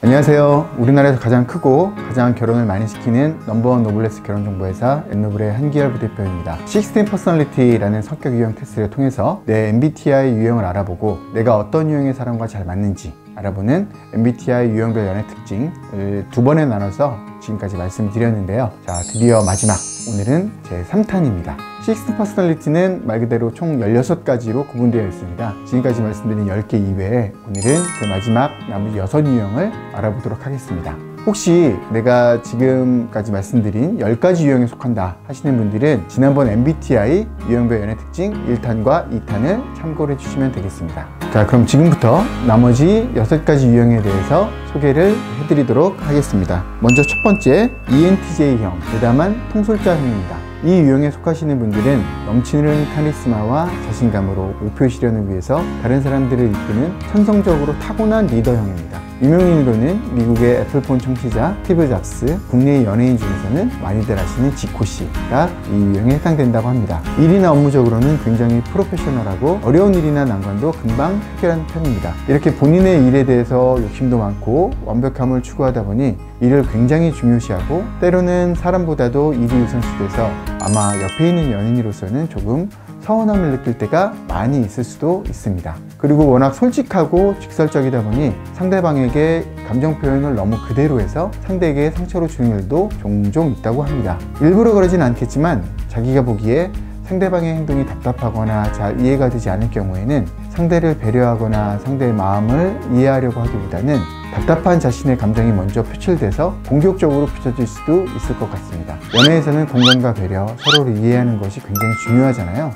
안녕하세요. 우리나라에서 가장 크고 가장 결혼을 많이 시키는 넘버원 노블레스 결혼정보회사 엔노블의 한기열 부대표입니다. 16 퍼스널리티라는 성격 유형 테스트를 통해서 내 MBTI 유형을 알아보고 내가 어떤 유형의 사람과 잘 맞는지 알아보는 MBTI 유형별 연애 특징을 두 번에 나눠서 지금까지 말씀드렸는데요. 자, 드디어 마지막, 오늘은 제 3탄입니다. 16 퍼스널리티는 말 그대로 총 16가지로 구분되어 있습니다. 지금까지 말씀드린 10개 이외에 오늘은 그 마지막 나머지 6유형을 알아보도록 하겠습니다. 혹시 내가 지금까지 말씀드린 10가지 유형에 속한다 하시는 분들은 지난번 MBTI 유형별 연애 특징 1탄과 2탄을 참고를 해주시면 되겠습니다. 자, 그럼 지금부터 나머지 6가지 유형에 대해서 소개를 해드리도록 하겠습니다. 먼저 첫 번째, ENTJ형, 대담한 통솔자형입니다. 이 유형에 속하시는 분들은 넘치는 카리스마와 자신감으로 목표 실현을 위해서 다른 사람들을 이끄는 천성적으로 타고난 리더형입니다. 유명인으로는 미국의 애플폰 창시자 스티브 잡스, 국내 연예인 중에서는 많이들 아시는 지코 씨가 이 유형에 해당된다고 합니다. 일이나 업무적으로는 굉장히 프로페셔널하고 어려운 일이나 난관도 금방 해결하는 편입니다. 이렇게 본인의 일에 대해서 욕심도 많고 완벽함을 추구하다 보니 일을 굉장히 중요시하고 때로는 사람보다도 일이 우선시 돼서 아마 옆에 있는 연인으로서는 조금 서운함을 느낄 때가 많이 있을 수도 있습니다. 그리고 워낙 솔직하고 직설적이다 보니 상대방에게 감정 표현을 너무 그대로 해서 상대에게 상처를 주는 일도 종종 있다고 합니다. 일부러 그러진 않겠지만 자기가 보기에 상대방의 행동이 답답하거나 잘 이해가 되지 않을 경우에는 상대를 배려하거나 상대의 마음을 이해하려고 하기보다는 답답한 자신의 감정이 먼저 표출돼서 공격적으로 비춰질 수도 있을 것 같습니다. 연애에서는 공감과 배려, 서로를 이해하는 것이 굉장히 중요하잖아요.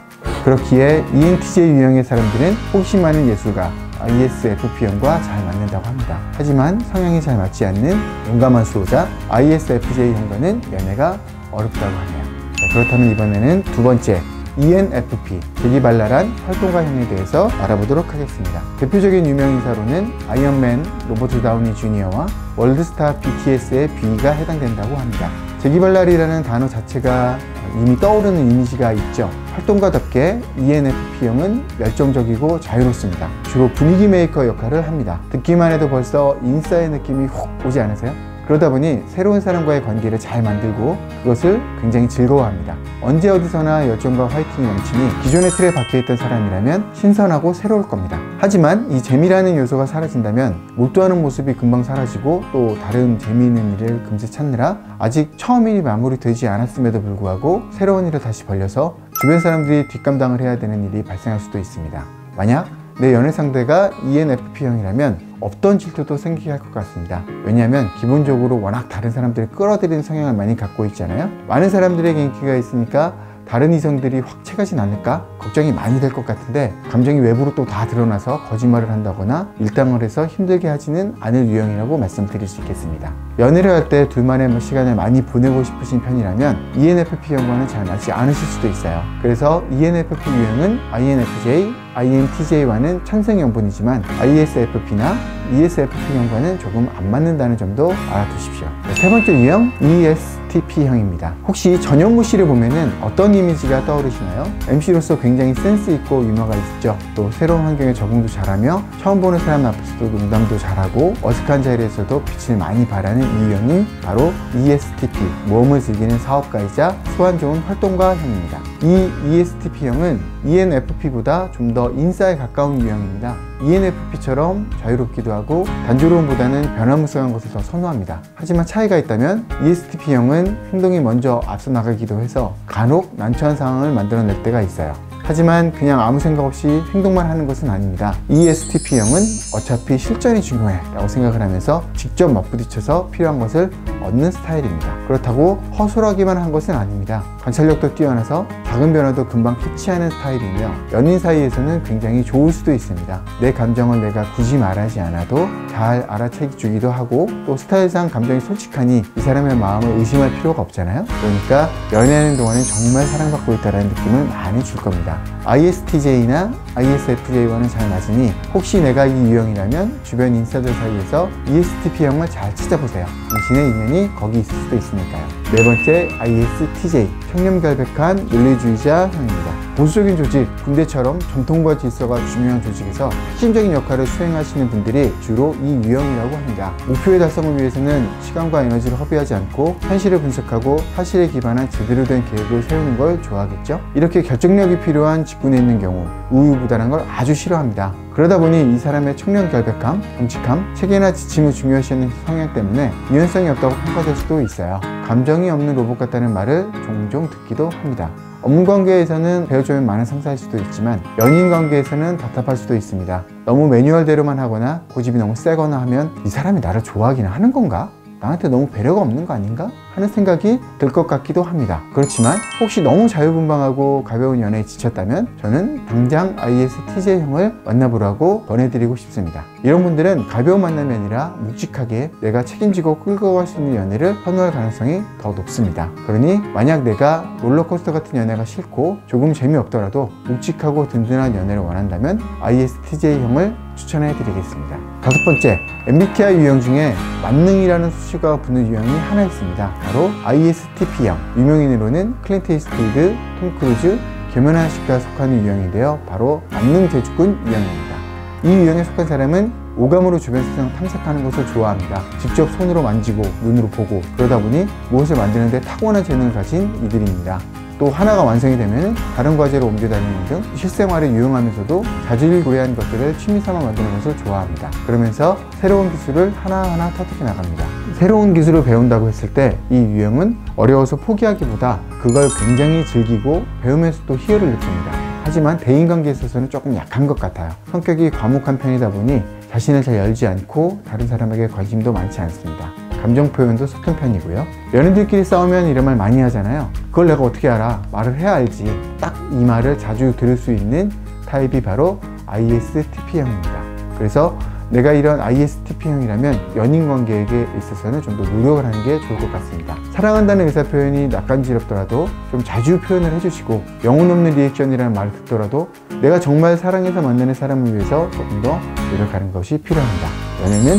그렇기에 ENTJ 유형의 사람들은 호기심 많은 예술가 ISFP형과 잘 맞는다고 합니다. 하지만 성향이 잘 맞지 않는 용감한 수호자 ISFJ형과는 연애가 어렵다고 하네요. 자, 그렇다면 이번에는 두 번째, ENFP, 재기발랄한 활동가형에 대해서 알아보도록 하겠습니다. 대표적인 유명인사로는 아이언맨 로버트 다우니 주니어와 월드스타 BTS의 B가 해당된다고 합니다. 재기발랄이라는 단어 자체가 이미 떠오르는 이미지가 있죠. 활동가답게 ENFP형은 열정적이고 자유롭습니다. 주로 분위기 메이커 역할을 합니다. 듣기만 해도 벌써 인싸의 느낌이 훅 오지 않으세요? 그러다 보니 새로운 사람과의 관계를 잘 만들고 그것을 굉장히 즐거워합니다. 언제 어디서나 열정과 화이팅이 넘치니 기존의 틀에 박혀있던 사람이라면 신선하고 새로울 겁니다. 하지만 이 재미라는 요소가 사라진다면 몰두하는 모습이 금방 사라지고 또 다른 재미있는 일을 금세 찾느라 아직 처음 일이 마무리되지 않았음에도 불구하고 새로운 일을 다시 벌려서 주변 사람들이 뒷감당을 해야 되는 일이 발생할 수도 있습니다. 만약 내 연애 상대가 ENFP형이라면 없던 질투도 생기게 할 것 같습니다. 왜냐하면 기본적으로 워낙 다른 사람들을 끌어들이는 성향을 많이 갖고 있잖아요. 많은 사람들에게 인기가 있으니까 다른 이성들이 확 채가진 않을까 걱정이 많이 될 것 같은데 감정이 외부로 또 다 드러나서 거짓말을 한다거나 일당을 해서 힘들게 하지는 않을 유형이라고 말씀드릴 수 있겠습니다. 연애를 할 때 둘만의 시간을 많이 보내고 싶으신 편이라면 ENFP형과는 잘 맞지 않으실 수도 있어요. 그래서 ENFP 유형은 INFJ, INTJ와는 천생연분이지만 ISFP나 ESFP형과는 조금 안 맞는다는 점도 알아두십시오. 세 번째 유형, ESTP형입니다. 혹시 전현무 씨를 보면은 어떤 이미지가 떠오르시나요? MC로서 굉장히 센스 있고 유머가 있죠. 또 새로운 환경에 적응도 잘하며 처음 보는 사람 앞에서도 농담도 잘하고 어색한 자리에서도 빛을 많이 발하는 이 유형이 바로 ESTP, 모험을 즐기는 사업가이자 소환 좋은 활동가형입니다. 이 ESTP형은 ENFP보다 좀 더 인싸에 가까운 유형입니다. ENFP처럼 자유롭기도 하고 단조로움보다는 변화무쌍한 것을 더 선호합니다. 하지만 차이가 있다면 ESTP형은 행동이 먼저 앞서 나가기도 해서 간혹 난처한 상황을 만들어낼 때가 있어요. 하지만 그냥 아무 생각 없이 행동만 하는 것은 아닙니다. ESTP형은 어차피 실전이 중요해 라고 생각을 하면서 직접 맞부딪혀서 필요한 것을 얻는 스타일입니다. 그렇다고 허술하기만 한 것은 아닙니다. 관찰력도 뛰어나서 작은 변화도 금방 캐치하는 스타일이며 연인 사이에서는 굉장히 좋을 수도 있습니다. 내 감정을 내가 굳이 말하지 않아도 잘 알아채주기도 하고 또 스타일상 감정이 솔직하니 이 사람의 마음을 의심할 필요가 없잖아요. 그러니까 연애하는 동안은 정말 사랑받고 있다는 느낌을 많이 줄 겁니다. ISTJ나 ISFJ와는 잘 맞으니 혹시 내가 이 유형이라면 주변 인싸들 사이에서 ESTP형을 잘 찾아보세요. 당신의 인연이 거기 있을 수도 있으니까요. 네 번째, ISTJ, 청렴결백한 논리주의자형입니다. 보수적인 조직, 군대처럼 전통과 질서가 중요한 조직에서 핵심적인 역할을 수행하시는 분들이 주로 이 유형이라고 합니다. 목표의 달성을 위해서는 시간과 에너지를 허비하지 않고 현실을 분석하고 사실에 기반한 제대로 된 계획을 세우는 걸 좋아하겠죠. 이렇게 결정력이 필요한 직군에 있는 경우 우유부단한 걸 아주 싫어합니다. 그러다 보니 이 사람의 청렴결백함, 정직함, 체계나 지침을 중요시하는 성향 때문에 유연성이 없다고 평가될 수도 있어요. 감정이 없는 로봇 같다는 말을 종종 듣기도 합니다. 업무 관계에서는 배울 점이 많은 상사일 수도 있지만 연인 관계에서는 답답할 수도 있습니다. 너무 매뉴얼대로만 하거나 고집이 너무 세거나 하면 이 사람이 나를 좋아하기는 하는 건가? 나한테 너무 배려가 없는 거 아닌가? 하는 생각이 들 것 같기도 합니다. 그렇지만 혹시 너무 자유분방하고 가벼운 연애에 지쳤다면 저는 당장 ISTJ형을 만나보라고 권해드리고 싶습니다. 이런 분들은 가벼운 만남이 아니라 묵직하게 내가 책임지고 끌고 갈 수 있는 연애를 선호할 가능성이 더 높습니다. 그러니 만약 내가 롤러코스터 같은 연애가 싫고 조금 재미없더라도 묵직하고 든든한 연애를 원한다면 ISTJ형을 추천해 드리겠습니다. 다섯 번째, MBTI 유형 중에 만능이라는 수식어가 붙는 유형이 하나 있습니다. 바로 ISTP형, 유명인으로는 클린트 이스트우드, 톰 크루즈, 김연아 씨가 속하는 유형인데요. 바로 만능 제주꾼 유형입니다. 이 유형에 속한 사람은 오감으로 주변 세상을 탐색하는 것을 좋아합니다. 직접 손으로 만지고 눈으로 보고 그러다 보니 무엇을 만드는 데 타고난 재능을 가진 이들입니다. 또 하나가 완성이 되면 다른 과제로 옮겨 다니는 등 실생활에 유용하면서도 자질구레한 것들을 취미삼아 만드는 것을 좋아합니다. 그러면서 새로운 기술을 하나하나 터득해 나갑니다. 새로운 기술을 배운다고 했을 때 이 유형은 어려워서 포기하기보다 그걸 굉장히 즐기고 배우면서도 희열을 느낍니다. 하지만 대인관계에 있어서는 조금 약한 것 같아요. 성격이 과묵한 편이다 보니 자신을 잘 열지 않고 다른 사람에게 관심도 많지 않습니다. 감정 표현도 서툰 편이고요. 연인들끼리 싸우면 이런 말 많이 하잖아요. 그걸 내가 어떻게 알아? 말을 해야 알지. 딱 이 말을 자주 들을 수 있는 타입이 바로 ISTP형입니다. 그래서 내가 이런 ISTP형이라면 연인관계에 있어서는 좀 더 노력을 하는 게 좋을 것 같습니다. 사랑한다는 의사표현이 낯간지럽더라도 좀 자주 표현을 해주시고 영혼 없는 리액션이라는 말을 듣더라도 내가 정말 사랑해서 만나는 사람을 위해서 조금 더 노력하는 것이 필요합니다. 연애는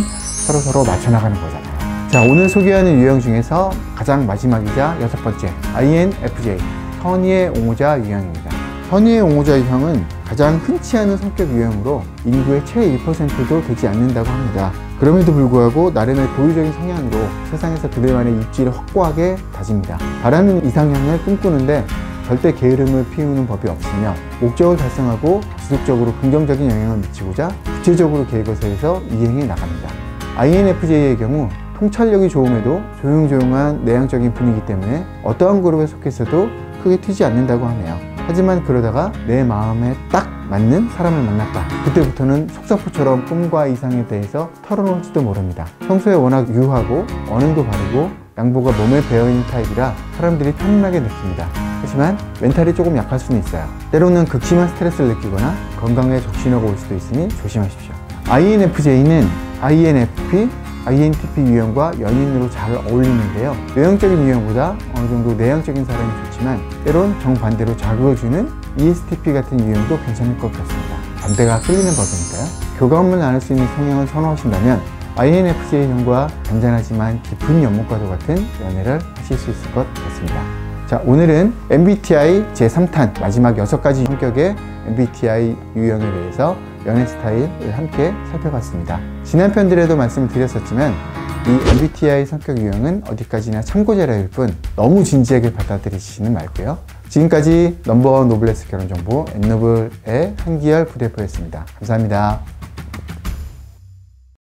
서로 맞춰나가는 거잖아요. 자, 오늘 소개하는 유형 중에서 가장 마지막이자 여섯 번째, INFJ, 선의의 옹호자 유형입니다. 선의의 옹호자 유형은 가장 흔치 않은 성격 유형으로 인구의 채 1%도 되지 않는다고 합니다. 그럼에도 불구하고 나름의 도의적인 성향으로 세상에서 그들만의 입지를 확고하게 다집니다. 바라는 이상향을 꿈꾸는데 절대 게으름을 피우는 법이 없으며 목적을 달성하고 지속적으로 긍정적인 영향을 미치고자 구체적으로 계획을 세워서 이행해 나갑니다. INFJ의 경우 통찰력이 좋음에도 조용조용한 내향적인 분이기 때문에 어떠한 그룹에 속해서도 크게 튀지 않는다고 하네요. 하지만 그러다가 내 마음에 딱 맞는 사람을 만났다. 그때부터는 속사포처럼 꿈과 이상에 대해서 털어놓을지도 모릅니다. 평소에 워낙 유하고 언행도 바르고 양보가 몸에 배어있는 타입이라 사람들이 편안하게 느낍니다. 하지만 멘탈이 조금 약할 수는 있어요. 때로는 극심한 스트레스를 느끼거나 건강에 적신호가 올 수도 있으니 조심하십시오. INFJ는 INFP, INTP 유형과 연인으로 잘 어울리는데요. 외형적인 유형보다 어느 정도 내향적인 사람이 좋지만 때론 정반대로 자극을 주는 ESTP 같은 유형도 괜찮을 것 같습니다. 반대가 끌리는 법이니까요. 교감을 나눌 수 있는 성향을 선호하신다면 INFJ형과 잔잔하지만 깊은 연못과도 같은 연애를 하실 수 있을 것 같습니다. 자, 오늘은 MBTI 제3탄 마지막 6가지 성격의 MBTI 유형에 대해서 연애 스타일을 함께 살펴봤습니다. 지난 편들에도 말씀을 드렸었지만 이 MBTI 성격 유형은 어디까지나 참고자료일 뿐 너무 진지하게 받아들이시지는 말고요. 지금까지 넘버원 노블레스 결혼정보 엔노블의 한기열 부대표였습니다. 감사합니다.